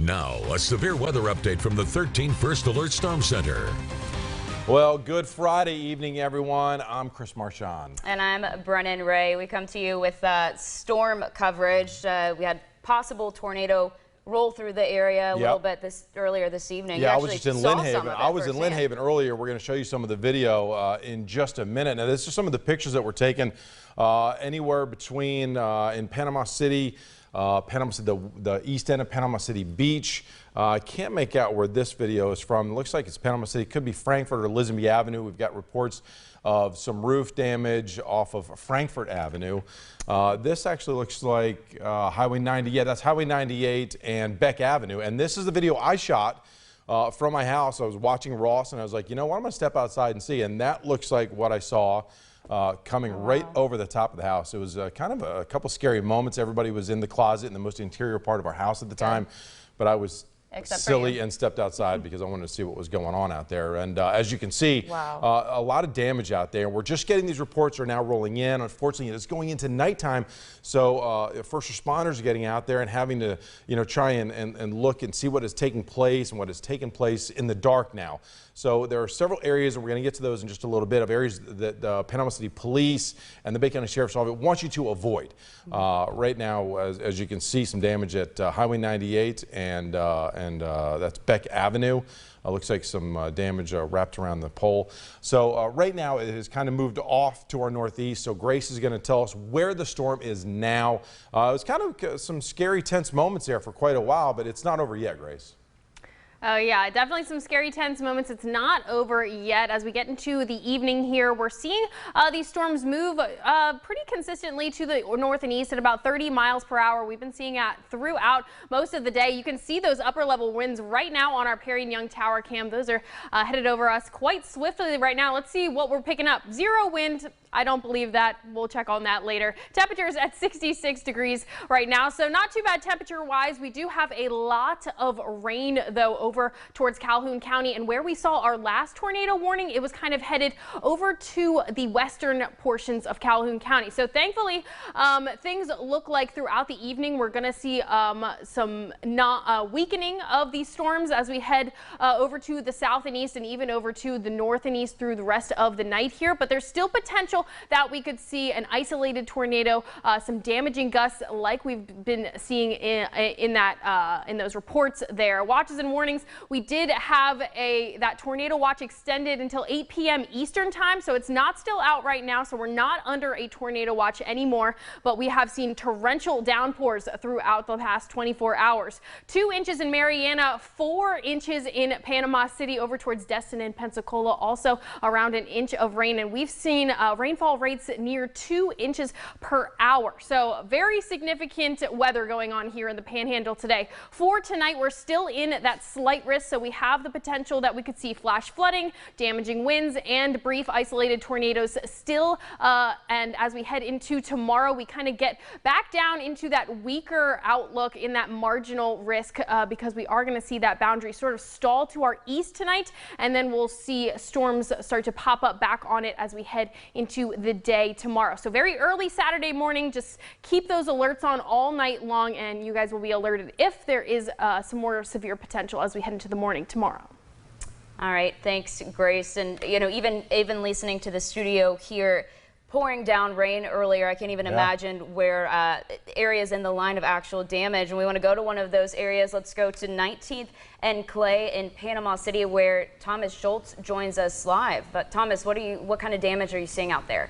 Now, a severe weather update from the 13 First Alert Storm Center. Well, good Friday evening, everyone. I'm Chris Marchand. And I'm Brennan Ray. We come to you with storm coverage. We had possible tornado roll through the area a little bit earlier this evening. Yeah, I was just in Lynn Haven. I was in Lynn Haven earlier. We're going to show you some of the video in just a minute. Now, this is some of the pictures that were taken anywhere between in Panama City, the east end of Panama City Beach. I can't make out where this video is from. It looks like it's Panama City. It could be Frankfurt or Lisenby Avenue. We've got reports of some roof damage off of Frankfurt Avenue. This actually looks like Highway 90. Yeah, that's Highway 98 and Beck Avenue. And this is the video I shot from my house. I was watching Ross and I was like, you know what, I'm going to step outside and see. And that looks like what I saw coming right over the top of the house. It was kind of a couple scary moments. Everybody was in the closet in the most interior part of our house at the time. But I was silly and stepped outside because I wanted to see what was going on out there. And as you can see, a lot of damage out there. We're just getting these reports are now rolling in. Unfortunately, it's going into nighttime. So first responders are getting out there and having to, try and look and see what is taking place and what has taken place in the dark now. So there are several areas, and we're going to get to those in just a little bit, of areas that the Panama City Police and the Bay County Sheriff's Office want you to avoid. Right now, as you can see, some damage at Highway 98 and that's Beck Avenue. Looks like some damage wrapped around the pole. So right now it has kind of moved off to our northeast. So Grace is going to tell us where the storm is now. It was kind of some scary, tense moments there for quite a while, but it's not over yet, Grace. Oh yeah, definitely some scary, tense moments. It's not over yet. As we get into the evening here, we're seeing these storms move pretty consistently to the north and east at about 30 miles per hour. We've been seeing that throughout most of the day. You can see those upper level winds right now on our Perry and Young Tower cam. Those are headed over us quite swiftly right now. Let's see what we're picking up. Zero wind. I don't believe that. We'll check on that later. Temperatures at 66 degrees right now, so not too bad temperature-wise. We do have a lot of rain, though, over towards Calhoun County, and where we saw our last tornado warning, it was kind of headed over to the western portions of Calhoun County. So thankfully, things look like throughout the evening we're going to see some weakening of these storms as we head over to the south and east and even over to the north and east through the rest of the night here, but there's still potential that we could see an isolated tornado, some damaging gusts like we've been seeing in those reports there. Watches and warnings. We did have that tornado watch extended until 8 p.m. Eastern time, so it's not still out right now, so we're not under a tornado watch anymore, but we have seen torrential downpours throughout the past 24 hours. 2 inches in Mariana, 4 inches in Panama City over towards Destin and Pensacola, also around an inch of rain, and we've seen rainfall rates near 2 inches per hour. So very significant weather going on here in the Panhandle today. For tonight, we're still in that slight risk, so we have the potential that we could see flash flooding, damaging winds, and brief isolated tornadoes still. And as we head into tomorrow, we kind of get back down into that weaker outlook in that marginal risk because we are going to see that boundary sort of stall to our east tonight, and then we'll see storms start to pop up back on it as we head into the day tomorrow. So very early Saturday morning, just keep those alerts on all night long, and you guys will be alerted if there is some more severe potential as we head into the morning tomorrow. All right, thanks, Grace. And even listening to the studio here, pouring down rain earlier, I can't even imagine where areas in the line of actual damage. And we want to go to one of those areas. Let's go to 19th and Clay in Panama City, where Thomas Schultz joins us live. But Thomas, what kind of damage are you seeing out there?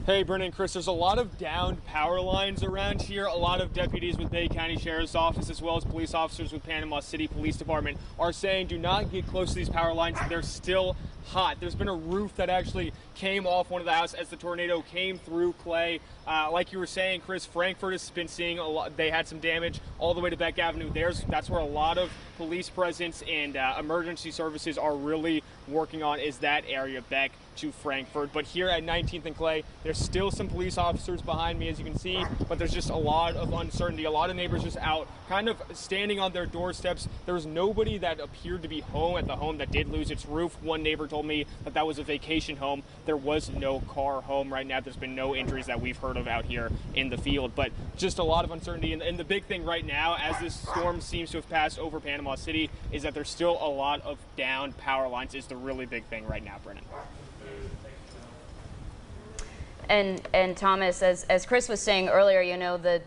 Hey, Brennan, Chris, there's a lot of downed power lines around here. A lot of deputies with Bay County Sheriff's Office, as well as police officers with Panama City Police Department, are saying do not get close to these power lines. They're still hot. There's been a roof that actually came off one of the houses as the tornado came through Clay. Like you were saying, Chris, Frankfurt has been seeing a lot. They had some damage all the way to Beck Avenue. That's where a lot of police presence and emergency services are really working on is that area back to Frankfort. But here at 19th and Clay, there's still some police officers behind me, as you can see, but there's just a lot of uncertainty. A lot of neighbors just out kind of standing on their doorsteps. There was nobody that appeared to be home at the home that did lose its roof. One neighbor told me that that was a vacation home. There was no car home right now. There's been no injuries that we've heard of out here in the field, but just a lot of uncertainty. And the big thing right now, as this storm seems to have passed over Panama City, is that there's still a lot of downed power lines is the really big thing right now, Brennan. And Thomas, as Chris was saying earlier, you know, the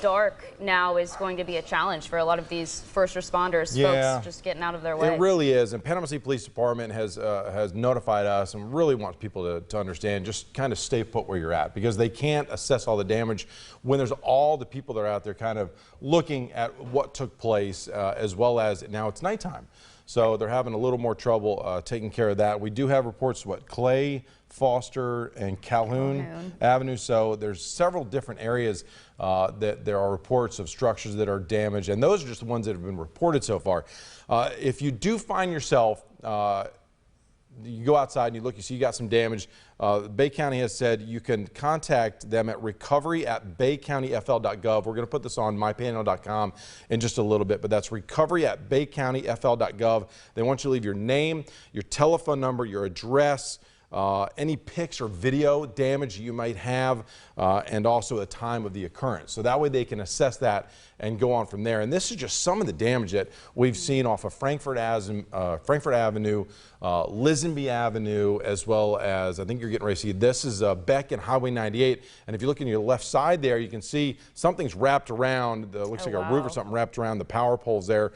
dark now is going to be a challenge for a lot of these first responders, folks just getting out of their way. It really is, and Panama City Police Department has notified us and really wants people to understand, just kind of stay put where you're at, because they can't assess all the damage when there's all the people that are out there kind of looking at what took place, as well as now it's nighttime. So they're having a little more trouble taking care of that. We do have reports, Clay, Foster, and Calhoun Avenue. So there's several different areas that there are reports of structures that are damaged, and those are just the ones that have been reported so far. If you do find yourself, you go outside and you look, you see you got some damage, Bay County has said you can contact them at recovery@baycountyfl.gov. We're going to put this on mypanhandle.com in just a little bit, but that's recovery@baycountyfl.gov. They want you to leave your name, your telephone number, your address, any pics or video damage you might have, and also the time of the occurrence. So that way they can assess that and go on from there. And this is just some of the damage that we've seen off of Frankfort Avenue, Lisenby Avenue, as well as, I think you're getting ready to see, this is Beck and Highway 98. And if you look on your left side there, you can see something's wrapped around, looks like a roof or something wrapped around the power poles there.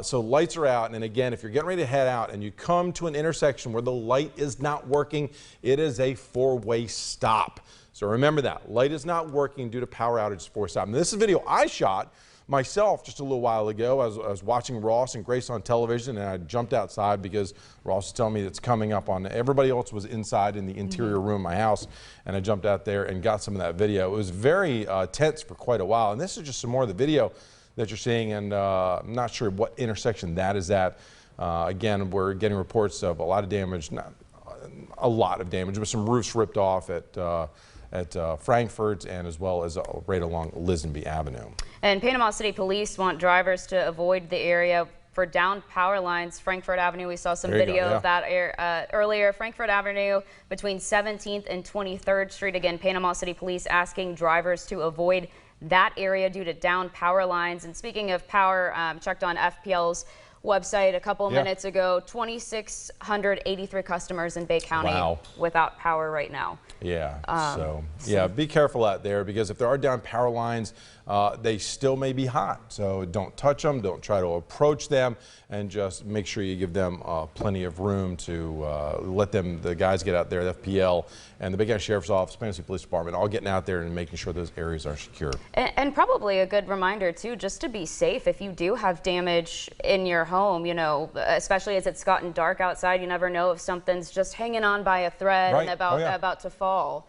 So lights are out, and again, if you're getting ready to head out and you come to an intersection where the light is not working, it is a four-way stop. So remember that. Light is not working due to power outage, four-way stop. And this is a video I shot myself just a little while ago. I was watching Ross and Grace on television, and I jumped outside because Ross was telling me it's coming up on, everybody else was inside in the interior room of my house, and I jumped out there and got some of that video. It was very tense for quite a while, and this is just some more of the video that you're seeing, and I'm not sure what intersection that is at. Again, we're getting reports of a lot of damage, not a lot of damage, but some roofs ripped off at Frankfort, and as well as right along Lisenby Avenue. And Panama City Police want drivers to avoid the area for downed power lines. Frankfort Avenue, we saw some video of that earlier. Frankfort Avenue between 17th and 23rd Street. Again, Panama City Police asking drivers to avoid that area due to downed power lines. And speaking of power, checked on FPL's website a couple minutes ago, 2,683 customers in Bay County without power right now. So be careful out there, because if there are down power lines, they still may be hot. So don't touch them, don't try to approach them, and just make sure you give them plenty of room to let the guys get out there, the FPL and the Bay County Sheriff's Office, Panama City Police Department, all getting out there and making sure those areas are secure. And probably a good reminder too, just to be safe if you do have damage in your home, you know, especially as it's gotten dark outside, you never know if something's just hanging on by a thread and about to fall.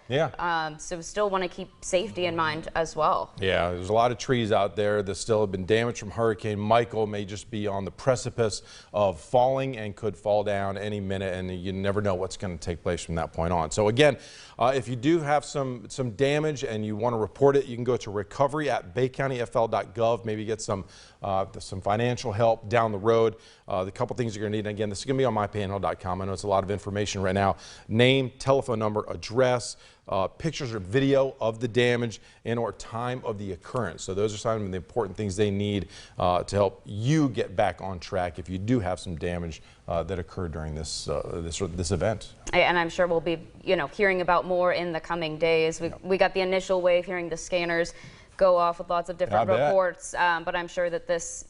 So still want to keep safety in mind as well. There's a lot of trees out there that still have been damaged from Hurricane Michael, may just be on the precipice of falling and could fall down any minute, and you never know what's going to take place from that point on. So again, if you do have some damage and you want to report it, you can go to recovery@baycountyfl.gov, maybe get some financial help down the road. The couple things you're going to need, and again, this is going to be on mypanhandle.com. I know it's a lot of information right now. Name, telephone number, address, pictures or video of the damage, and or time of the occurrence. So those are some of the important things they need to help you get back on track if you do have some damage that occurred during this event. And I'm sure we'll be, hearing about more in the coming days. We got the initial wave, hearing the scanners go off with lots of different reports, but I'm sure that this,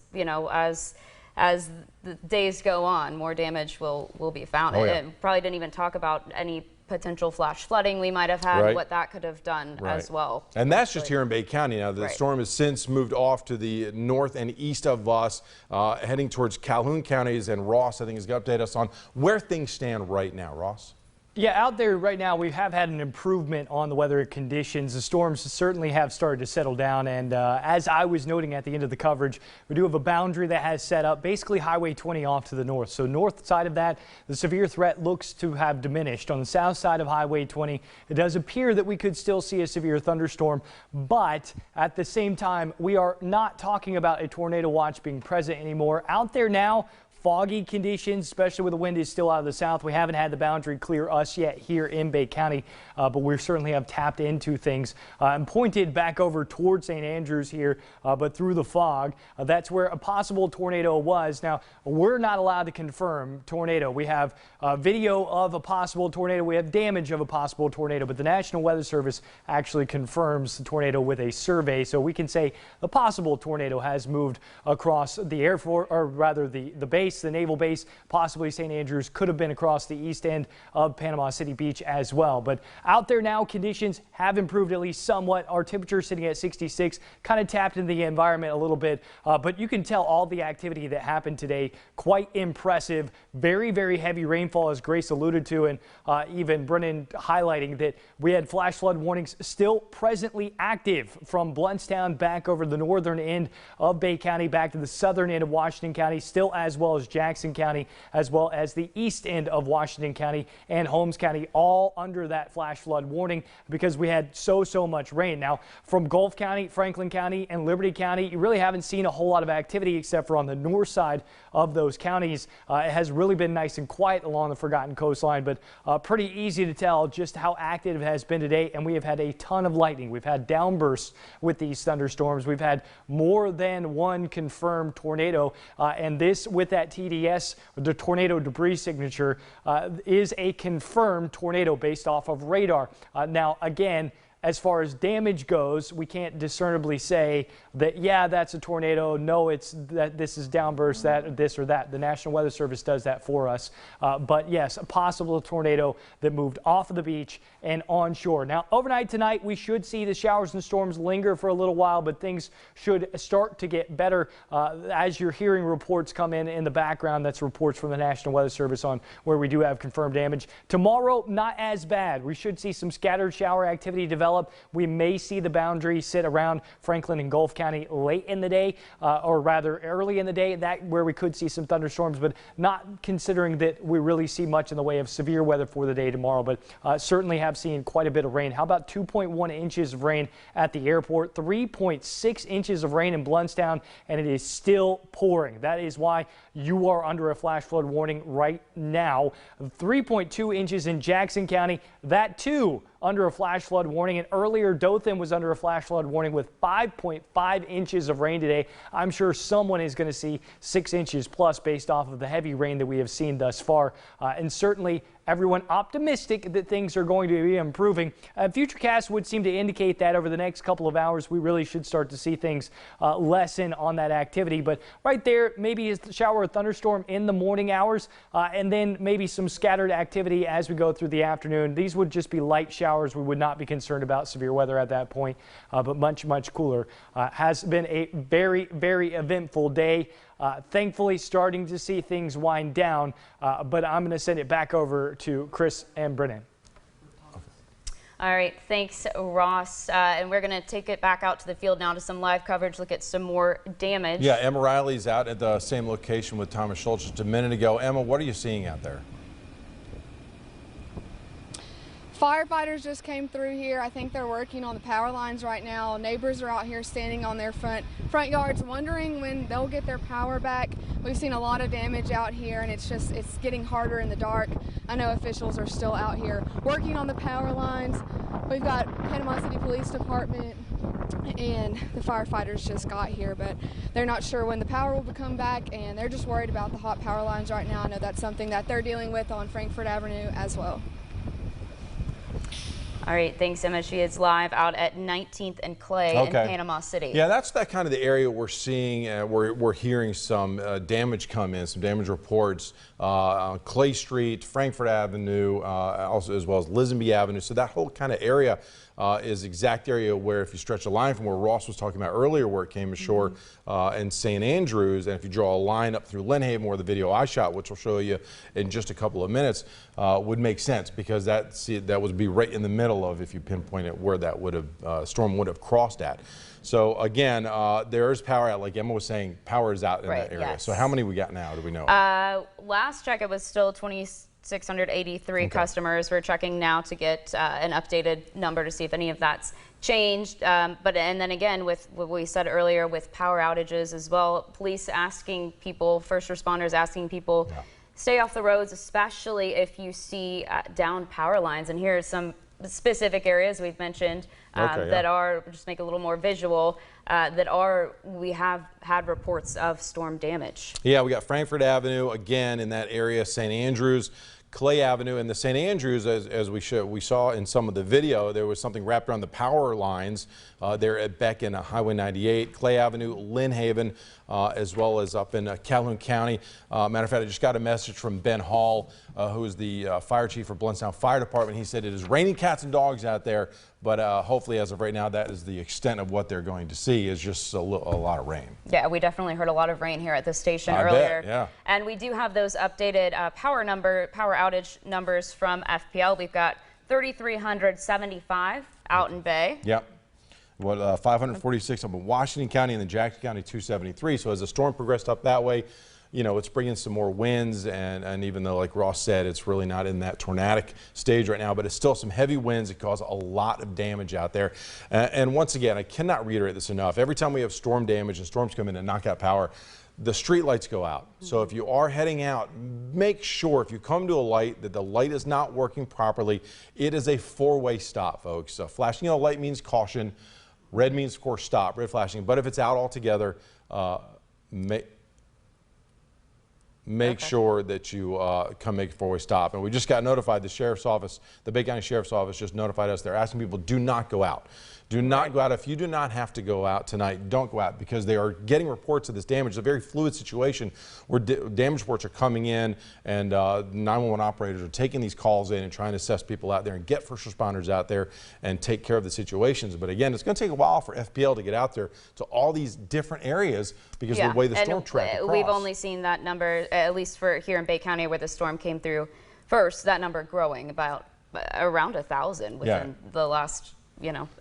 as the days go on, more damage will be found. And probably didn't even talk about any potential flash flooding we might have had, what that could have done as well. And that's just here in Bay County. Now the storm has since moved off to the north and east of us, heading towards Calhoun counties, and Ross, I think, is going to update us on where things stand right now. Ross? Yeah, out there right now, we have had an improvement on the weather conditions. The storms certainly have started to settle down. And as I was noting at the end of the coverage, we do have a boundary that has set up basically Highway 20 off to the north. So north side of that, the severe threat looks to have diminished. On the south side of Highway 20, it does appear that we could still see a severe thunderstorm. But at the same time, we are not talking about a tornado watch being present anymore. Out there now, foggy conditions, especially with the wind is still out of the south. We haven't had the boundary clear us yet here in Bay County, but we certainly have tapped into things and pointed back over towards St. Andrews here, but through the fog. That's where a possible tornado was. Now, we're not allowed to confirm tornado. We have video of a possible tornado. We have damage of a possible tornado, but the National Weather Service actually confirms the tornado with a survey. So we can say the possible tornado has moved across the Air Force, or rather the base, the naval base, possibly St. Andrews, could have been across the east end of Panama City Beach as well. But out there now, conditions have improved at least somewhat. Our temperature sitting at 66, kind of tapped into the environment a little bit, but you can tell all the activity that happened today, quite impressive. Very, very heavy rainfall, as Grace alluded to, and even Brennan highlighting that we had flash flood warnings still presently active from Bluntstown back over the northern end of Bay County, back to the southern end of Washington County, still as well as Jackson County, as well as the east end of Washington County and Holmes County, all under that flash flood warning because we had so much rain. Now, from Gulf County, Franklin County, and Liberty County, you really haven't seen a whole lot of activity except for on the north side of those counties. It has really been nice and quiet along the Forgotten Coastline, but pretty easy to tell just how active it has been today, and we have had a ton of lightning. We've had downbursts with these thunderstorms. We've had more than one confirmed tornado, and this with that TDS, the tornado debris signature, is a confirmed tornado based off of radar. Now, again, as far as damage goes, we can't discernibly say that, yeah, that's a tornado. No, it's that this is downburst, that, this or that. The National Weather Service does that for us. But yes, a possible tornado that moved off of the beach and onshore. Now, overnight tonight, we should see the showers and storms linger for a little while, but things should start to get better as you're hearing reports come in the background. That's reports from the National Weather Service on where we do have confirmed damage. Tomorrow, not as bad. We should see some scattered shower activity develop. We may see the boundary sit around Franklin and Gulf County late in the day, or rather early in the day, that where we could see some thunderstorms, but not considering that we really see much in the way of severe weather for the day tomorrow, but certainly have seen quite a bit of rain. How about 2.1 inches of rain at the airport, 3.6 inches of rain in Bluntstown, and it is still pouring. That is why you are under a flash flood warning right now. 3.2 inches in Jackson County, that too under a flash flood warning, and earlier Dothan was under a flash flood warning with 5.5 inches of rain today. I'm sure someone is going to see 6 inches plus based off of the heavy rain that we have seen thus far, and certainly everyone optimistic that things are going to be improving. Futurecasts would seem to indicate that over the next couple of hours we really should start to see things lessen on that activity, but right there maybe a shower or thunderstorm in the morning hours, and then maybe some scattered activity as we go through the afternoon. These would just be light showers. We would not be concerned about severe weather at that point, but much cooler. Has been a very eventful day. Thankfully starting to see things wind down, but I'm going to send it back over to Chris and Brennan. All right, thanks, Ross. And we're going to take it back out to the field now to some live coverage, look at some more damage. Yeah, Emma Riley's out at the same location with Thomas Schultz just a minute ago. Emma, what are you seeing out there? Firefighters just came through here. I think they're working on the power lines right now. Neighbors are out here standing on their front yards wondering when they'll get their power back. We've seen a lot of damage out here, and it's getting harder in the dark. I know officials are still out here working on the power lines. We've got Panama City Police Department and the firefighters just got here, but they're not sure when the power will come back, and they're just worried about the hot power lines right now. I know that's something that they're dealing with on Frankfort Avenue as well. All right, thanks, Emma. She is live out at 19th and Clay in Panama City. Yeah, that's that kind of the area we're seeing, we're hearing some damage come in, some damage reports on Clay Street, Frankfort Avenue, also as well as Lisenby Avenue. So that whole kind of area is the exact area where, if you stretch a line from where Ross was talking about earlier, where it came ashore in St. Andrews, and if you draw a line up through Lynn Haven, where the video I shot, which we'll show you in just a couple of minutes, would make sense, because that would be right in the middle of, if you pinpoint it, where that would have storm would have crossed at. So again, there is power out. Like Emma was saying, power is out in that area. Yes. So how many we got now? Do we know? Last check, it was still 2,683 customers. We're checking now to get an updated number to see if any of that's changed. And then again, with what we said earlier, with power outages as well, police asking people, first responders asking people, stay off the roads, especially if you see downed power lines. And here are some specific areas we've mentioned that are, just make it a little more visual, we have had reports of storm damage. Yeah, we got Frankfurt Avenue again in that area, St. Andrews, Clay Avenue, and the St. Andrews, as we saw in some of the video, there was something wrapped around the power lines there at Beck and Highway 98, Clay Avenue, Lynn Haven, as well as up in Calhoun County. Matter of fact, I just got a message from Ben Hall, who is the fire chief for Blountstown Fire Department. He said it is raining cats and dogs out there, but hopefully, as of right now, that is the extent of what they're going to see, is just a lot of rain. Yeah, we definitely heard a lot of rain here at the station I earlier. bet, yeah. And we do have those updated power outage numbers from FPL. We've got 3,375 out in Bay. Yep. 546 up in Washington County, and then Jackson County 273. So as the storm progressed up that way, you know, it's bringing some more winds, and even though, like Ross said, it's really not in that tornadic stage right now, but it's still some heavy winds that cause a lot of damage out there. And once again, I cannot reiterate this enough. Every time we have storm damage and storms come in and knock out power, the street lights go out. So if you are heading out, make sure if you come to a light that the light is not working properly. It is a four-way stop, folks. Flashing yellow light means caution. Red means, of course, stop, red flashing. But if it's out altogether, make sure that you come make a four-way stop. And we just got notified, the Sheriff's Office, the Bay County Sheriff's Office just notified us. They're asking people, do not go out. Do not go out. If you do not have to go out tonight, don't go out, because they are getting reports of this damage. It's a very fluid situation where damage reports are coming in, and 911 operators are taking these calls in and trying to assess people out there and get first responders out there and take care of the situations. But again, it's going to take a while for FPL to get out there to all these different areas because of the way the storm tracked across. We've only seen that number, at least for here in Bay County where the storm came through first, that number growing about around 1,000 within the last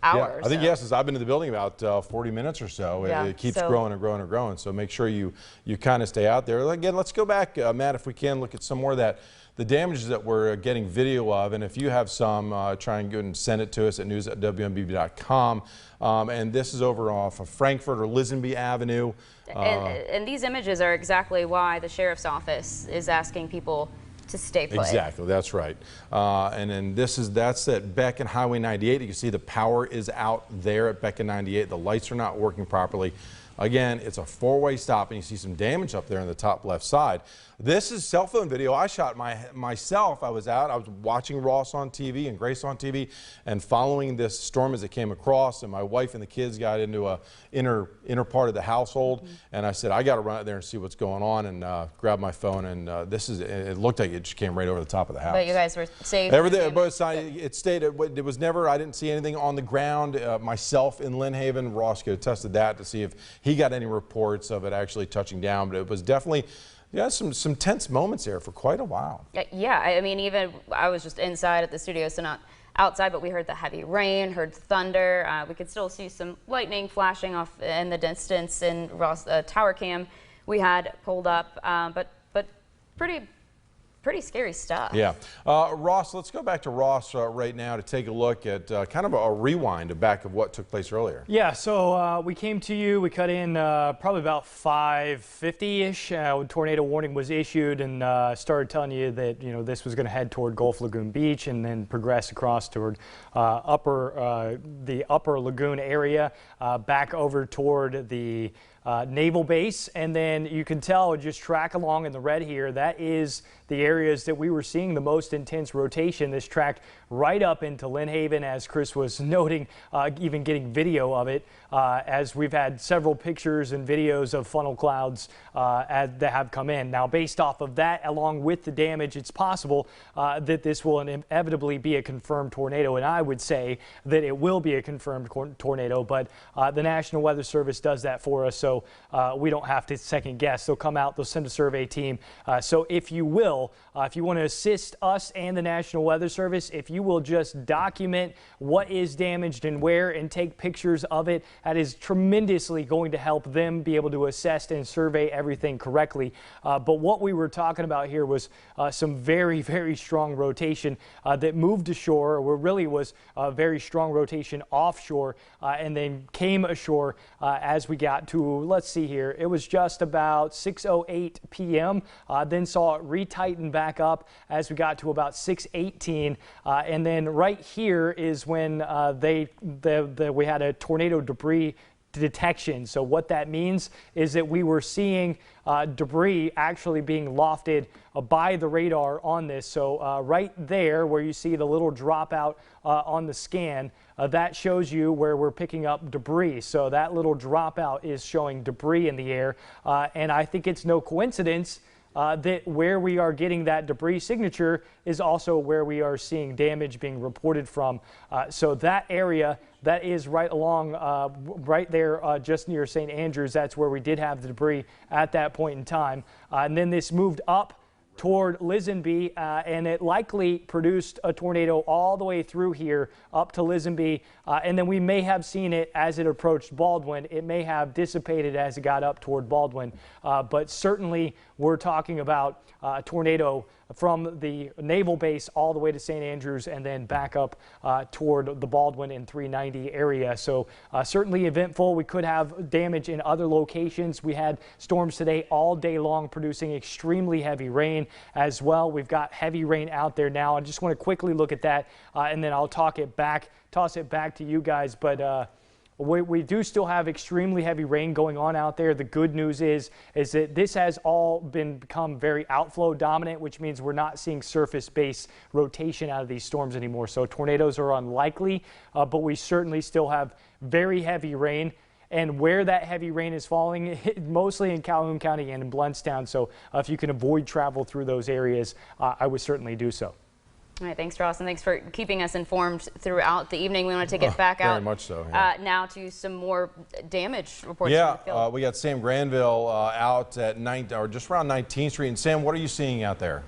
hour. Yeah, I think yes, as I've been in the building about 40 minutes or so, it keeps growing and growing and growing. So make sure you kind of stay out there. Again, let's go back, Matt, if we can, look at some more of the damages that we're getting video of. And if you have some, try and go and send it to us at news@wmbv.com. And this is over off of Frankfurt or Lisenby Avenue. And these images are exactly why the Sheriff's Office is asking people to stay put. Exactly, that's right. And then that's at Beck and Highway 98. You can see the power is out there at Beck and 98. The lights are not working properly. Again, it's a four-way stop, and you see some damage up there in the top left side. This is cell phone video I shot myself. I was watching Ross on TV and Grace on TV and following this storm as it came across, and my wife and the kids got into a inner part of the household, and I said, I got to run out there and see what's going on, and grab my phone, and it looked like it just came right over the top of the house. But you guys were safe. Everything, both sides, it stayed. It was never, I didn't see anything on the ground. Myself in Lynn Haven, Ross could attest to that to see if he got any reports of it actually touching down, but it was definitely some tense moments there for quite a while. Yeah, I mean, even I was just inside at the studio, so not outside, but we heard the heavy rain, heard thunder. We could still see some lightning flashing off in the distance in Ross tower cam we had pulled up, but pretty scary stuff. Yeah. Ross, let's go back to Ross right now to take a look at kind of a rewind back of what took place earlier. Yeah, so we came to you, we cut in probably about 5:50-ish. Tornado warning was issued, and started telling you that, this was going to head toward Gulf Lagoon Beach and then progress across toward the upper lagoon area, back over toward the naval base, and then you can tell, just track along in the red here, that is the areas that we were seeing the most intense rotation. This tracked right up into Lynn Haven, as Chris was noting, even getting video of it, as we've had several pictures and videos of funnel clouds that have come in. Now, based off of that, along with the damage, it's possible that this will inevitably be a confirmed tornado, and I would say that it will be a confirmed tornado, but the National Weather Service does that for us, so we don't have to second guess. They'll come out, they'll send a survey team. So if you will, if you want to assist us and the National Weather Service, if you will just document what is damaged and where and take pictures of it, that is tremendously going to help them be able to assess and survey everything correctly. But what we were talking about here was some very, very strong rotation that moved ashore, or really was a very strong rotation offshore, and then came ashore as we got to, let's see here, it was just about 6:08 p.m. Then saw it retighten back up as we got to about 6:18, and then right here is when we had a tornado debris detection. So what that means is that we were seeing debris actually being lofted by the radar on this. So right there where you see the little dropout on the scan, that shows you where we're picking up debris. So that little dropout is showing debris in the air, and I think it's no coincidence that where we are getting that debris signature is also where we are seeing damage being reported from. So that area, that is right along, right there just near St. Andrews, that's where we did have the debris at that point in time. And then this moved up toward Lisenby, and it likely produced a tornado all the way through here up to Lisenby, and then we may have seen it as it approached Baldwin. It may have dissipated as it got up toward Baldwin, but certainly we're talking about a tornado from the naval base all the way to St. Andrews and then back up toward the Baldwin and 390 area. So certainly eventful. We could have damage in other locations. We had storms today all day long producing extremely heavy rain as well. We've got heavy rain out there now. I just want to quickly look at that and then I'll toss it back to you guys. But we do still have extremely heavy rain going on out there. The good news is that this has all become very outflow dominant, which means we're not seeing surface-based rotation out of these storms anymore. So tornadoes are unlikely, but we certainly still have very heavy rain. And where that heavy rain is falling, mostly in Calhoun County and in Blountstown. So if you can avoid travel through those areas, I would certainly do so. All right, thanks, Ross, and thanks for keeping us informed throughout the evening. We want to take it back out very much so, yeah. now to some more damage reports. Yeah, we got Sam Granville out at just around 19th Street. And Sam, what are you seeing out there?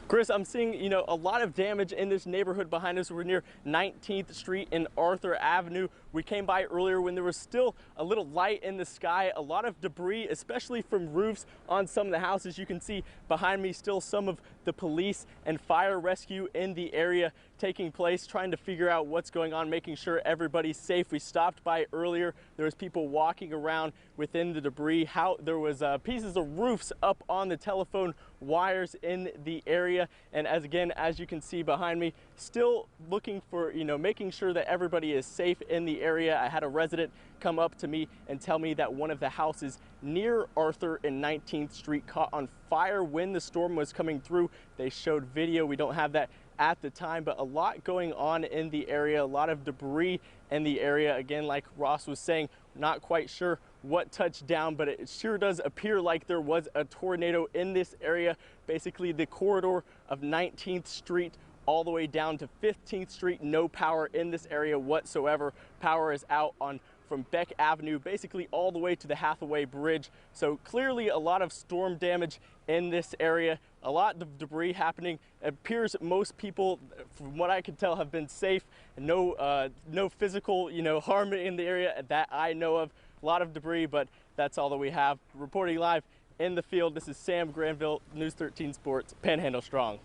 Chris, I'm seeing, a lot of damage in this neighborhood behind us. We're near 19th Street and Arthur Avenue. We came by earlier when there was still a little light in the sky, a lot of debris, especially from roofs on some of the houses. You can see behind me still some of the police and fire rescue in the area taking place, trying to figure out what's going on, making sure everybody's safe. We stopped by earlier. There was people walking around within the debris. There was pieces of roofs up on the telephone wires in the area. And as you can see behind me, still looking for, making sure that everybody is safe in the area. I had a resident come up to me and tell me that one of the houses near Arthur and 19th Street caught on fire when the storm was coming through. They showed video. We don't have that at the time, but a lot going on in the area, a lot of debris in the area. Again, like Ross was saying, not quite sure what touched down, but it sure does appear like there was a tornado in this area. Basically the corridor of 19th Street all the way down to 15th Street, no power in this area whatsoever. Power is out from Beck Avenue, basically all the way to the Hathaway Bridge. So clearly a lot of storm damage in this area, a lot of debris happening. It appears most people, from what I can tell, have been safe. No physical, harm in the area that I know of. A lot of debris, but that's all that we have. Reporting live in the field, this is Sam Granville, News 13 Sports, Panhandle Strong.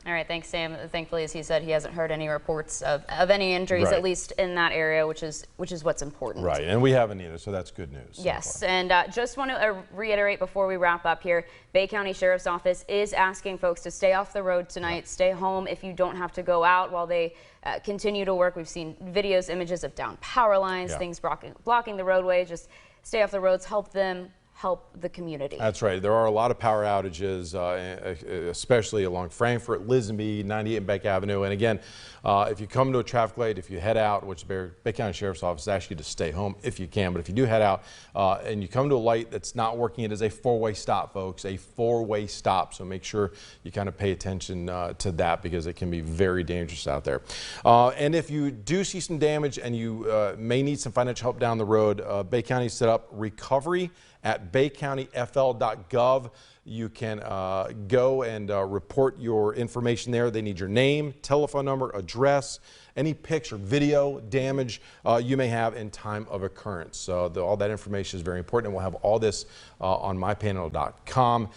All right, thanks, Sam. Thankfully, as he said, he hasn't heard any reports of any injuries, Right. at least in that area, which is what's important. Right, and we haven't either, so that's good news. Yes, and just want to reiterate before we wrap up here, Bay County Sheriff's Office is asking folks to stay off the road tonight, stay home if you don't have to go out while they continue to work. We've seen videos, images of down power lines, things blocking the roadway. Just stay off the roads, help them, help the community. That's right. There are a lot of power outages, especially along Frankfort, Lisenby, 98 and Beck Avenue. And again, if you come to a traffic light, if you head out, which Bay County Sheriff's Office asks you to stay home if you can, but if you do head out and you come to a light that's not working, it is a four-way stop, folks, a four-way stop. So make sure you kind of pay attention to that because it can be very dangerous out there. And if you do see some damage and you may need some financial help down the road, Bay County set up recovery at baycountyfl.gov. You can go and report your information there. They need your name, telephone number, address, any picture, video damage you may have in time of occurrence. So all that information is very important, and we'll have all this on mypanhandle.com.